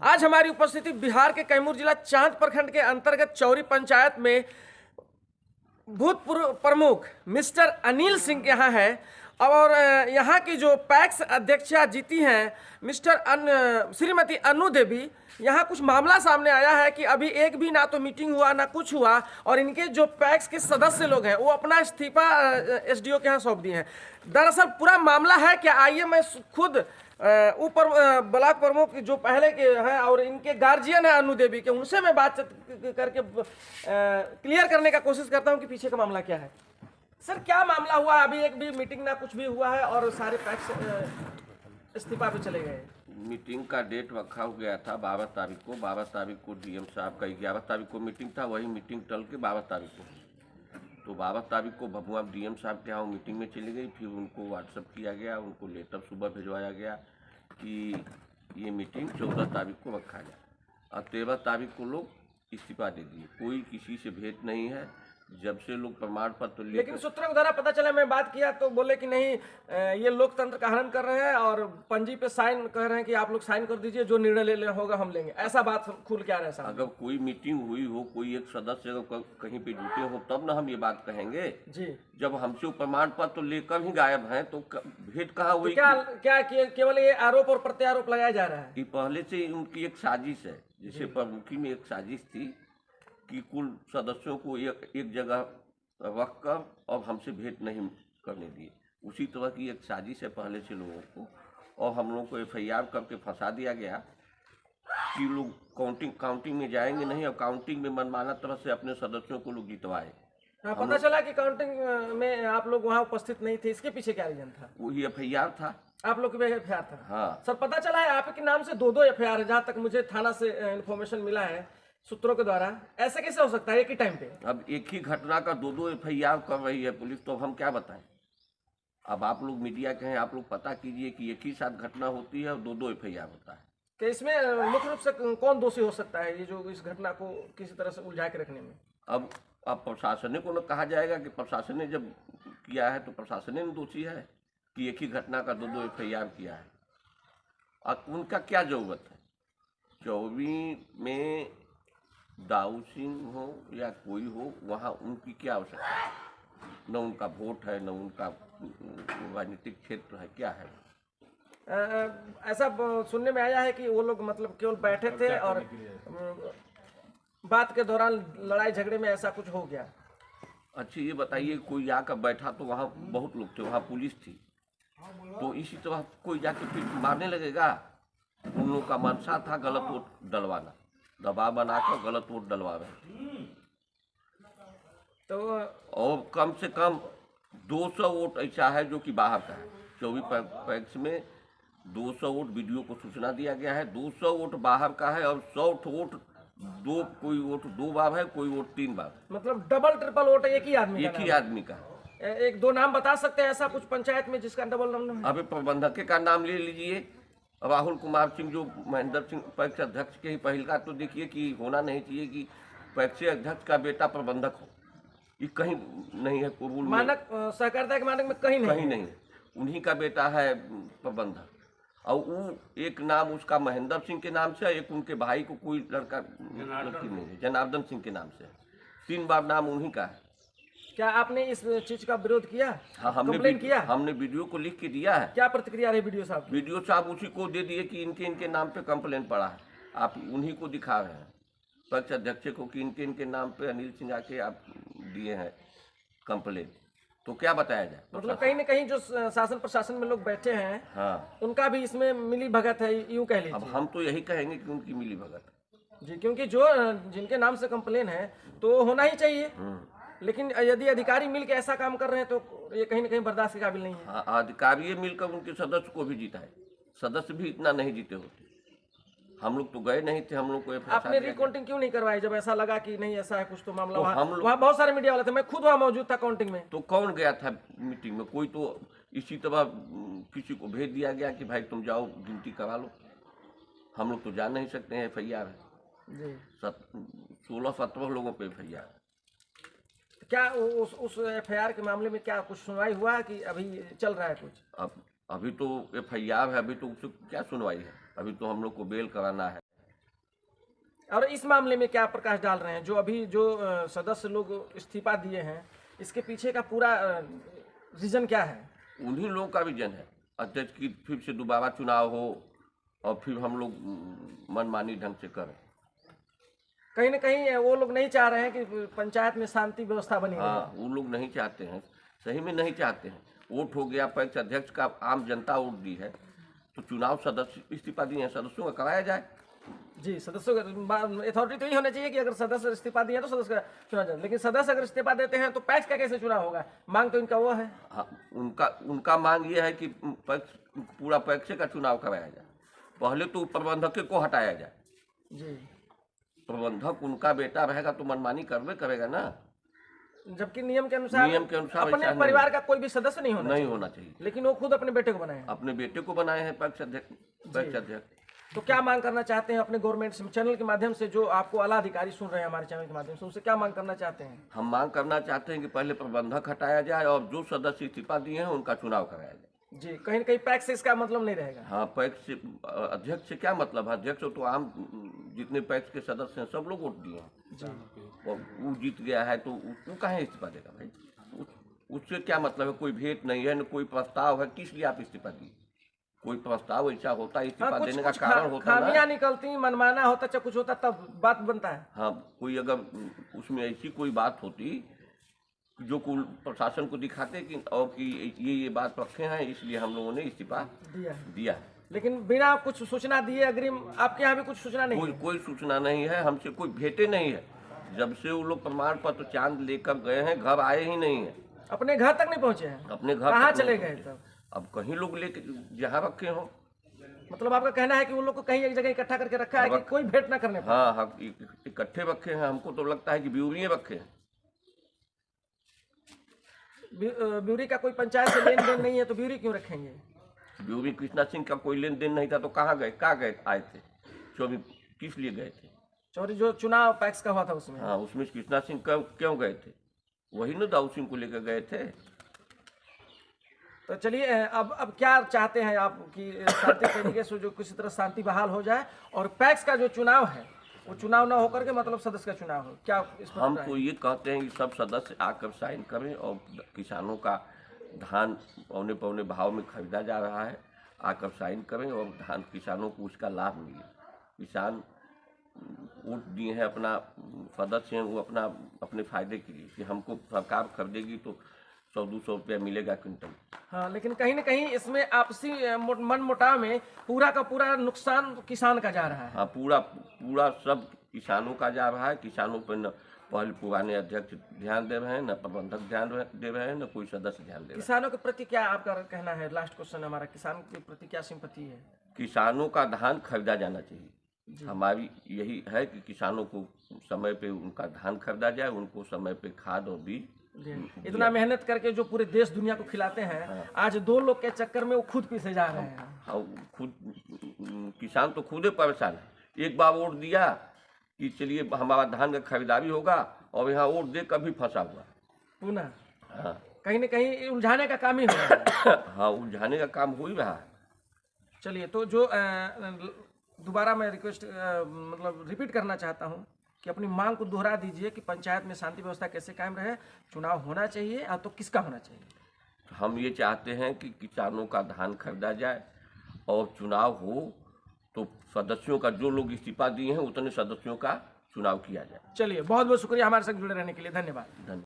आज हमारी उपस्थिति बिहार के कैमूर जिला चांद प्रखंड के अंतर्गत चौरी पंचायत में भूतपूर्व प्रमुख मिस्टर अनिल सिंह के यहाँ है और यहाँ की जो पैक्स अध्यक्षा जीती हैं श्रीमती अनु देवी। यहाँ कुछ मामला सामने आया है कि अभी एक भी ना तो मीटिंग हुआ ना कुछ हुआ और इनके जो पैक्स के सदस्य लोग हैं वो अपना इस्तीफा एसडीओ के यहाँ सौंप दिए हैं। दरअसल पूरा मामला है कि आइए मैं खुद ऊपर ब्लॉक प्रमुख जो पहले के हैं और इनके गार्जियन है अनु देवी के, उनसे मैं बातचीत करके क्लियर करने का कोशिश करता हूं कि पीछे का मामला क्या है। सर क्या मामला हुआ? अभी एक भी मीटिंग ना कुछ भी हुआ है और सारे पैक्स इस्तीफा पे चले गए। मीटिंग का डेट रखा गया था 12 तारीख को। 12 तारीख को डीएम साहब का 11 तारीख को मीटिंग था, वही मीटिंग टल के 12 तारीख को। तो 12 तारीख को भभुआ डीएम साहब के यहाँ मीटिंग में चली गई। फिर उनको व्हाट्सअप किया गया, उनको लेटर सुबह भिजवाया गया कि ये मीटिंग 14 तारीख को रखा गया और 13 तारीख को लोग इस्तीफा दे दिए। कोई किसी से भेंट नहीं है जब से लोग प्रमाण पत्र लेकिन सूत्रों के द्वारा पता चला, मैं बात किया तो बोले कि नहीं ये लोकतंत्र का हनन कर रहे हैं और पंजी पे साइन कर रहे हैं कि आप लोग साइन कर दीजिए, जो निर्णय ले होगा हम लेंगे। ऐसा बात खुल के आ रहा है। अगर कोई मीटिंग हुई हो, कोई एक सदस्य अगर कहीं पे जुटे हो तब ना हम ये बात कहेंगे जी। जब हमसे प्रमाण पत्र लेकर ही गायब हैं तो भेंट कहाँ हुई? तो क्या केवल ये आरोप और प्रत्यारोप लगाया जा रहा है कि पहले से उनकी एक साजिश है। जैसे प्रमुखी में एक साजिश थी कि कुल सदस्यों को एक जगह रखकर और हमसे भेंट नहीं करने दिए। उसी तरह की एक साजिश है पहले से लोगों को, और हम लोगों को एफआईआर करके फंसा दिया गया कि लोग काउंटिंग में जाएंगे नहीं और काउंटिंग में मनमाना तरह से अपने सदस्यों को लोग जितवाए। हाँ, पता चला कि काउंटिंग में आप लोग वहाँ उपस्थित नहीं थे। इसके पीछे क्या रीजन था? वही एफआईआर था। आप लोग की एफआईआर था? हाँ सर, पता चला है आपके नाम से 2 एफआईआर है, जहाँ तक मुझे थाना से इन्फॉर्मेशन मिला है सूत्रों के द्वारा। ऐसे कैसे हो सकता है एक ही टाइम पे? अब एक ही घटना का 2 एफआईआर कर रही है पुलिस, तो हम क्या बताएं। अब आप लोग मीडिया के हैं, आप लोग पता कीजिए कि एक ही साथ घटना होती है और 2 एफआईआर होता है। कि इसमें मुख्य रूप से कौन दोषी हो सकता है ये जो इस घटना को किसी तरह से उलझा के रखने में? अब प्रशासन को न कहा जाएगा कि प्रशासन ने जब किया है तो प्रशासन ने दोषी है कि एक ही घटना का 2 एफआईआर किया है। और उनका क्या जरूरत है? चौरी में दाऊ सिंह हो या कोई हो, वहाँ उनकी क्या आवश्यकता है? न उनका वोट है, न उनका राजनीतिक क्षेत्र है, क्या है? ऐसा सुनने में आया है कि वो लोग मतलब केवल बैठे थे और बात के दौरान लड़ाई झगड़े में ऐसा कुछ हो गया। अच्छा ये बताइए, कोई आकर बैठा तो वहाँ बहुत लोग थे, वहाँ पुलिस थी, तो इसी तरह कोई जाके फिर मारने लगेगा? उन लोगों का मंशा था गलत वोट डलवाना, दबाव बनाकर गलत वोट डलवा रहे। तो और कम से कम 200 वोट ऐसा है जो कि बाहर का है। 24 पैक्स में 200 वोट वीडियो को सूचना दिया गया है, 200 वोट बाहर का है और 100 वोट कोई वोट 2 बार है, कोई वोट 3 बार। मतलब डबल ट्रिपल वोट एक ही आदमी का। 1-2 नाम बता सकते हैं ऐसा कुछ पंचायत में जिसका डबल नाम? अभी प्रबंधक का नाम ले लीजिए, राहुल कुमार सिंह, जो महेंद्र सिंह पैक्स अध्यक्ष के ही पहल का, तो देखिए कि होना नहीं चाहिए कि पैक्स अध्यक्ष का बेटा प्रबंधक हो। ये कहीं नहीं है, पूर्व मानक सहकारिता के मानक में कहीं नहीं। उन्हीं का बेटा है प्रबंधक। और वो एक नाम उसका महेंद्र सिंह के नाम से, एक उनके भाई को कोई लड़की नहीं है, जनार्दन सिंह के नाम से। 3 बार नाम उन्हीं का है। क्या आपने इस चीज का विरोध किया? हाँ, हमने किया। हमने वीडियो को लिख के दिया है। क्या प्रतिक्रिया रही वीडियो साहब? वीडियो साहब उसी को दे दिए कि इनके नाम पे कंप्लेंट पड़ा है, आप उन्हीं को दिखा रहे हैं पक्ष अध्यक्ष को कि इनके नाम पे अनिल सिंह आके आप दिए हैं कंप्लेंट। तो क्या बताया जाए? मतलब कहीं न कहीं जो शासन प्रशासन में लोग बैठे हैं, हाँ, उनका भी इसमें मिली भगत है, यूं कह लीजिए। अब हम तो यही कहेंगे कि उनकी मिली भगत जी, क्योंकि जो जिनके नाम से कंप्लेन है तो होना ही चाहिए। लेकिन यदि अधिकारी मिलकर ऐसा काम कर रहे हैं तो ये कहीं न कहीं बर्दाश्त के काबिल नहीं है। हाँ, अधिकारी मिलकर उनके सदस्य को भी जीता है। सदस्य भी इतना नहीं जीते होते। हम लोग तो गए नहीं थे, हम लोग को आपने रिकाउंटिंग क्यों नहीं करवाई जब ऐसा लगा कि नहीं ऐसा है कुछ तो मामला? वहाँ बहुत सारे मीडिया वाले थे, मैं खुद वहाँ मौजूद था काउंटिंग में। तो कौन गया था मीटिंग में? कोई तो इसी तरह किसी को भेज दिया गया कि भाई तुम जाओ गिनती करा लो। हम लोग तो जा नहीं सकते हैं, एफआईआर है जी। 16-17 लोगों पे एफआईआर। क्या उस एफआईआर के मामले में क्या कुछ सुनवाई हुआ कि अभी चल रहा है कुछ? अभी तो एफआईआर है, अभी तो उससे क्या सुनवाई है? अभी तो हम लोग को बेल कराना है। और इस मामले में क्या प्रकाश डाल रहे हैं, जो अभी जो सदस्य लोग इस्तीफा दिए हैं, इसके पीछे का पूरा रीजन क्या है? उन्हीं लोगों का विजन है, अध्यक्ष की फिर से दोबारा चुनाव हो और फिर हम लोग मनमानी ढंग से करें। कहीं ना कहीं वो लोग नहीं चाह रहे हैं कि पंचायत में शांति व्यवस्था बनी रहे। हाँ, वो लोग नहीं चाहते हैं, सही में नहीं चाहते हैं। वोट हो गया, पैक्स अध्यक्ष का आम जनता वोट दी है, तो चुनाव सदस्य इस्तीफा दिए हैं, सदस्यों का कराया जाए। जी, सदस्यों का अथॉरिटी तो यही होना चाहिए कि अगर सदस्य इस्तीफा दिए तो सदस्य का चुना जाए, लेकिन सदस्य अगर इस्तीफा देते हैं तो पैक्स का कैसे चुनाव होगा? मांग तो इनका वो है। हाँ, उनका मांग ये है कि पैक्स पूरा पैक्स का चुनाव कराया जाए। पहले तो प्रबंधक को हटाया जाए। जी, प्रबंधक उनका बेटा रहेगा तो मनमानी करवे करेगा ना, जबकि नियम के अनुसार अपने ऐसा परिवार का कोई भी सदस्य नहीं होना चाहिए। लेकिन वो खुद अपने बेटे को बनाए हैं। अपने बेटे को बनाए हैं पैक्स अध्यक्ष। तो क्या मांग करना चाहते हैं अपने गवर्नमेंट चैनल के माध्यम से, जो आपको आला अधिकारी सुन रहे हैं हमारे चैनल के माध्यम से, उनसे क्या मांग करना चाहते हैं? हम मांग करना चाहते हैं कि पहले प्रबंधक हटाया जाए और जो सदस्य इस्तीफा दिए हैं उनका चुनाव कराया जाए। जी, कहीं न कहीं पैक्स से इसका मतलब नहीं रहेगा। हाँ, पैक्स से अध्यक्ष से क्या मतलब है? अध्यक्ष तो आम जितने पैक्स के सदस्य हैं सब लोग वोट दिए हैं जी, और वो जीत गया है तो वो कहाँ इस्तीफा देगा भाई? उससे क्या मतलब है? कोई भेंट नहीं है, न कोई प्रस्ताव है, किस लिए आप इस्तीफा दिए? कोई प्रस्ताव ऐसा होता, इस्तीफा देने का कारण होता ना, खामियां निकलती, मनमाना होता, चाहे कुछ होता तब बात बनता है। हाँ, कोई अगर उसमें ऐसी कोई बात होती जो कुल प्रशासन को दिखाते कि और कि ये बात रखे हैं, इसलिए हम लोगों ने इस्तीफा दिया है। लेकिन बिना कुछ सूचना दिए अग्रिम, आपके यहाँ भी कुछ सूचना नहीं है? कोई सूचना नहीं है, हमसे कोई भेंटे नहीं है। जब से वो लोग प्रमाण पत्र चांद लेकर गए हैं, घर आए ही नहीं है, अपने घर तक नहीं पहुँचे हैं। अपने घर कहाँ तक चले नहीं गए पहुंचे। तब? अब कहीं लोग लेके जहाँ रखे हो। मतलब आपका कहना है कि उन लोग को कहीं एक जगह इकट्ठा करके रखा है कि कोई भेंट ना करने पाए। हाँ हाँ, इकट्ठे रखे हैं। हमको तो लगता है कि ब्यूरी रखे हैं। ब्यूरी का कोई पंचायत से लेन देन नहीं है तो ब्यूरी क्यों रखेंगे? ब्यूरी कृष्णा सिंह का कोई लेन देन नहीं था तो कहाँ गए आए थे? चौबी किस लिए गए थे? चौरी जो चुनाव पैक्स का हुआ था उसमें। हाँ, उसमें कृष्णा सिंह क्यों गए थे? वही ना दाऊ सिंह को लेकर गए थे। तो चलिए, अब क्या चाहते हैं आप कि शांति तरीके से जो किसी तरह शांति बहाल हो जाए और पैक्स का जो चुनाव है वो चुनाव ना होकर के मतलब सदस्य का चुनाव हो? क्या इस पर हम तो ये कहते हैं कि सब सदस्य आकर साइन करें और किसानों का धान पौने पौने भाव में खरीदा जा रहा है, आकर साइन करें और धान किसानों को उसका लाभ मिले। किसान वोट दिए हैं, अपना सदस्य हैं, वो अपने फायदे के लिए कि हमको सरकार खरीदेगी तो 100-200 रुपया मिलेगा क्विंटल। हाँ, लेकिन कहीं ना कहीं इसमें आपसी मन मुटाव में पूरा का पूरा नुकसान किसान का जा रहा है। हाँ, पूरा सब किसानों का जा रहा है। किसानों पर न पहले पुराने अध्यक्ष ध्यान दे रहे हैं, न प्रबंधक ध्यान दे रहे हैं, न कोई सदस्य ध्यान दे रहे हैं। किसानों के प्रति क्या आपका कहना है? लास्ट क्वेश्चन हमारा, किसान के प्रति क्या सिंपैथी है? किसानों का धान खरीदा जाना चाहिए। हमारी यही है कि किसानों को समय पे उनका धान खरीदा जाए, उनको समय पे खाद और बीज। इतना मेहनत करके जो पूरे देश दुनिया को खिलाते हैं, हाँ। आज 2 लोग के चक्कर में वो खुद पीछे जा रहे हैं। हाँ, खुद किसान तो खुद ही परेशान है। एक बार वोट दिया कि चलिए हमारा धान का खरीदारी होगा और यहाँ वोट दे कभी फंसा हुआ पुनः। हाँ, कहीं न कहीं उलझाने का काम ही हो रहा है। हाँ, उलझाने का काम हो ही रहा है। चलिए, तो जो दोबारा मैं रिक्वेस्ट मतलब रिपीट करना चाहता हूँ कि अपनी मांग को दोहरा दीजिए कि पंचायत में शांति व्यवस्था कैसे कायम रहे, चुनाव होना चाहिए और तो किसका होना चाहिए? हम ये चाहते हैं कि किसानों का धान खरीदा जाए और चुनाव हो तो सदस्यों का, जो लोग इस्तीफा दिए हैं उतने सदस्यों का चुनाव किया जाए। चलिए, बहुत बहुत शुक्रिया हमारे साथ जुड़े रहने के लिए। धन्यवाद।